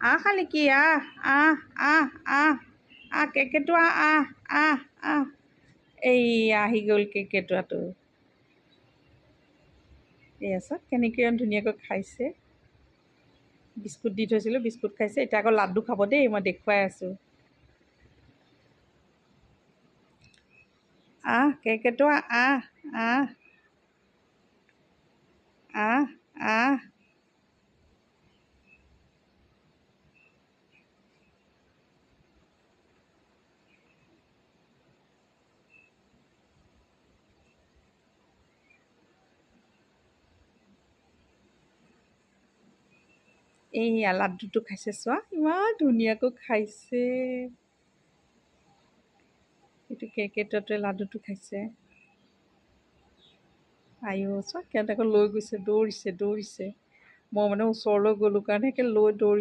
খালি কি আহ আহ আহ আহ কেকেটুৱা আহ আহ এই আহি গ'ল কেকেটুৱাটো এয়া চাওক কেনেকৈ ধুনীয়াকৈ খাইছে বিস্কুট দি থৈছিলোঁ বিস্কুট খাইছে এতিয়া আকৌ লাড্ডু খাব দেই মই দেখুৱাই আছোঁ কেকেটুৱা আহ আহ আহ এইয়া লাড্ডুটো খাইছে চোৱা ইমান ধুনীয়াকৈ খাইছে এইটো কেকেটুৱাটোৱে লাড্ডুটো খাইছে আইঅ চোৱা কেনেকৈ লৈ গৈছে দৌৰিছে মই মানে ওচৰলৈ গ'লোঁ কাৰণে লৈ দৌৰিছে